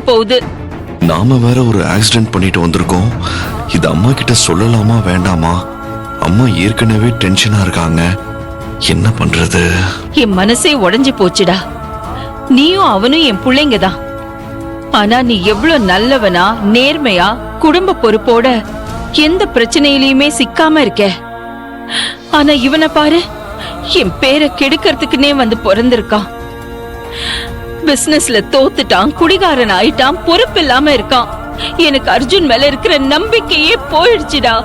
போகுது. நாம வேற ஒரு ஆக்சிடென்ட் பண்ணிட்டு வந்திருக்கோம். இது அம்மா கிட்ட சொல்லலாமா வேண்டாமா? அம்மா ஏற்கனவே டென்ஷனா இருக்காங்க. என்ன பண்றது? என் மனசே உடைஞ்சு போச்சுடா. நீயும் அவனும் என் பிள்ளைங்க தான். ஆனா நீ எவ்வளவு நல்லவனா, நேர்மையா, குடும்ப பொறுப்போட எந்த பிரச்சனையிலயுமே சிக்காம இருக்க. ஆனா இவனை பாரு, என் பேரை கெடுக்கிறதுக்குன்னே வந்து பிறந்திருக்கான். பிசினஸ்ல தோத்துட்டான், குடிகாரன் ஆயிட்டான், பொறுப்பு இல்லாம இருக்கான். எனக்கு அர்ஜுன் மேல இருக்கிற நம்பிக்கையே போயிடுச்சுடா.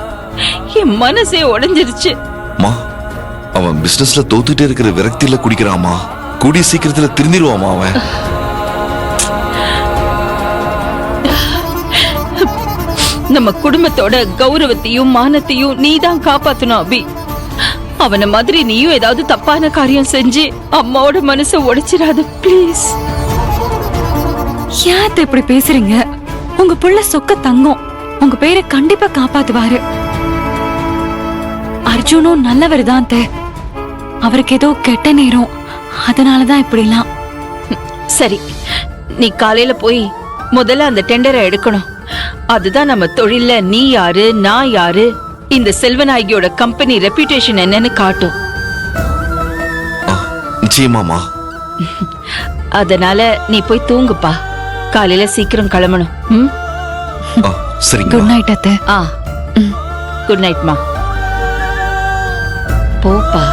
என் மனசே உடைஞ்சிருச்சு. அவன் பிசினஸ்ல தோத்துட்டே இருக்கிற விரக்தியில குடிக்கிறாமா. கூடிய சீக்கிரத்துல திருந்திருவாமா அவன். நம்ம குடும்பத்தோட கௌரவத்தையும் மானத்தையும் நீதான் காப்பாத்தணும் அபி. அவன மாதிரி நீயும் ஏதாவது தப்பான காரியம் செஞ்சு அம்மாவோட மனசை உடைச்சிடாத பிளீஸ். ஏன் இப்படி பேசுறீங்க? உங்க புள்ள சொக்க தங்கம். உங்க பேரை கண்டிப்பா காப்பாத்துவாரு. அர்ஜுனும் நல்லவர் தான். அவருக்கு ஏதோ கெட்ட நேரம், அதனாலதான் இப்படிலாம். சரி, நீ காலையில போய் முதல்ல அந்த டெண்டரை எடுக்கணும். அதுதான் நம்ம தொழில்ல நீ யாரு நான் யாரு, இந்த செல்வநாயகியோட கம்பெனி ரெப்யூட்டேஷன் என்னன்னு காட்டும். நிச்சயமாமா. அதனால நீ போய் தூங்குப்பா. காலையில சீக்கிரம் கிளம்பணும். சரி, குட் நைட் அத்தை. குட் நைட்மா. போப்பா.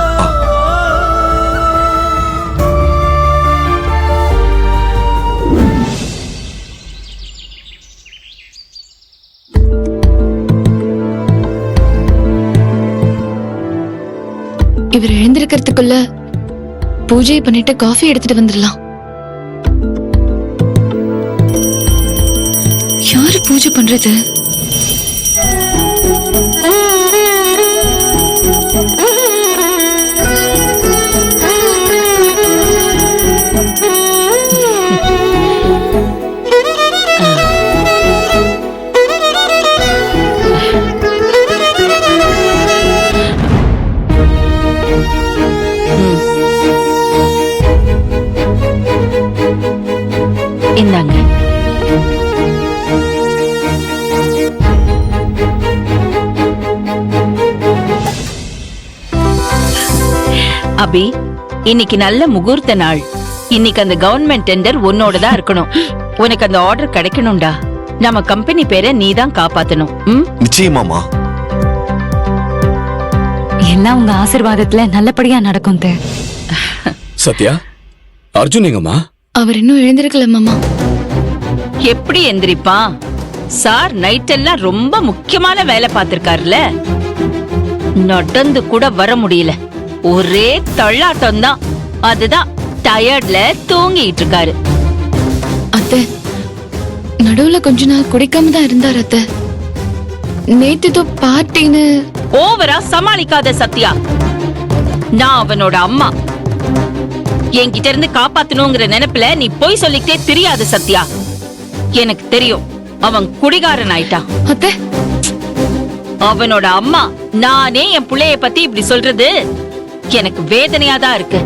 இவர் எழுந்திருக்கிறதுக்குள்ள பூஜையை பண்ணிட்டு காஃபி எடுத்துட்டு வந்துடலாம். யாரு பூஜை பண்றது? இந்தாங்க. அபி, இன்னைக்கு நல்ல முகூர்த்த நாள். இன்னைக்கு அந்த கவர்மெண்ட் டெண்டர் உன்னோடதான் இருக்கணும். உனக்கு அந்த ஆர்டர் கிடைக்கணும்டா. நம்ம கம்பெனி பேரை நீதான் காப்பாத்தணும். நிச்சயமாமா. எல்லாம் உங்க ஆசீர்வாதத்துல நல்லபடியா நடக்கும். சத்யா, அர்ஜுன் எங்கம்மா? அவர் இன்னும் எழுந்திருக்கல மாமா. எப்படி எந்திரிப்பான்? சார் நைட் எல்லாம் ரொம்ப முக்கியமான வேலை பார்த்திருக்காருல. நடந்து கூட வர முடியல. ஒரே தள்ளாட்டம் தான். அதுதான் டயர்ட்ல தூங்கிட்டு இருக்காரு. அத்தை, நடுவுல கொஞ்ச நாள் குடிக்காம தான் இருந்தார் அத்தை. நேத்து பார்ட்டின்னு ஓவரா சமாளிக்காத சத்யா. நான் அவனோட அம்மா. என்கிட்ட இருந்து காப்பாத்தணுங்கிற நினைப்புல நீ போய் சொல்லிக்கிட்டே தெரியாது சத்யா. எனக்கு தெரியும் அவன் குடிகாரன் ஆயிட்டான். அத்தை, அவனோட அம்மா நானே என் புள்ளைய பத்தி இப்படி சொல்றது எனக்கு வேதனையாதான் இருக்கு.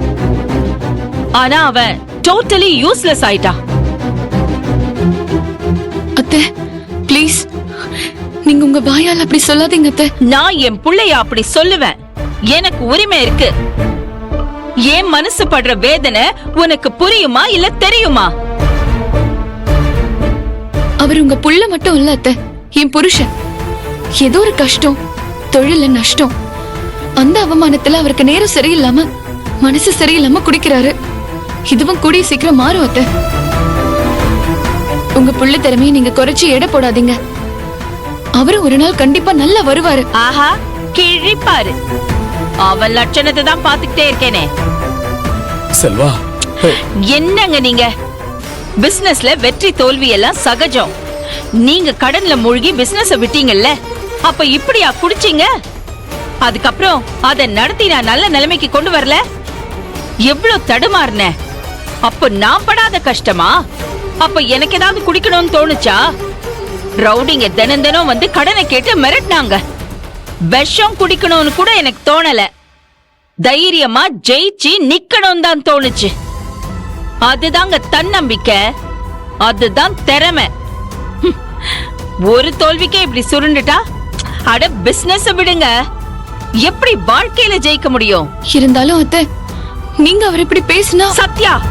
ஆனா அவன் டோட்டலி யூஸ்லெஸ் ஆயிட்டான். அத்தை ப்ளீஸ், நீங்க உங்க வாயால அப்படி சொல்லாதீங்க அத்தை. நான் என் புள்ளைய அப்படி சொல்லுவேன். எனக்கு உரிமை இருக்கு. என் மனசு படுற வேதனை உனக்கு புரியுமா இல்ல தெரியுமா? அவர் உங்க புள்ள மட்டும் இல்ல அத்தை, என் புருஷன். ஏதோ ஒரு கஷ்டம், தொழில நஷ்டம், அந்த அவமானத்துல அவருக்கு நேரம் சரியில்லாம மனசு சரியில்லாம குடிக்கிறாரு. இதுவும் கூடிய சீக்கிரம் மாறும் அத்தை. உங்க புள்ள திறமையை நீங்க குறைச்சி எடை போடாதீங்க. அவரு ஒரு நாள் கண்டிப்பா நல்லா வருவாரு. ஆஹா, கிழிப்பாரு. அவன் லட்சணத்தை தான் பாத்துக்கிட்டே இருக்கேனே. செல்வா, என்னங்க நீங்க? பிசினஸ்ல வெற்றி தோல்வி எல்லாம் சகஜம். நீங்க கடன்ல மூழ்கி பிசினஸ் விட்டீங்கல்ல, அப்ப இப்படியா குடிச்சீங்க? அதுக்கப்புறம் அதை நடத்தி நான் நல்ல நிலைமைக்கு கொண்டு வரல. எவ்வளவு தடுமாறுன. அப்ப நான் படாத கஷ்டமா? அப்ப எனக்கு ஏதாவது குடிக்கணும்னு தோணுச்சா? ரவுடிங்க தினம் தினம் வந்து கடனை கேட்டு மிரட்டினாங்க. விஷம் குடிக்கணும்னு கூட எனக்கு தோணல. தைரியமா ஜெயிச்சு நிக்கணும் தான் தோணுச்சு. அதுதாங்க தன்னம்பிக்கை. அதுதான் திறமை. ஹம். ஒரு தோல்விக்கே இப்படி சுருண்டுட்டா அட பிசினஸ் விடுங்க, எப்படி வாழ்க்கையில ஜெயிக்க முடியும்? இருந்தாலும் அத்தை, நீங்க அவர் இப்படி பேசினா சத்யா,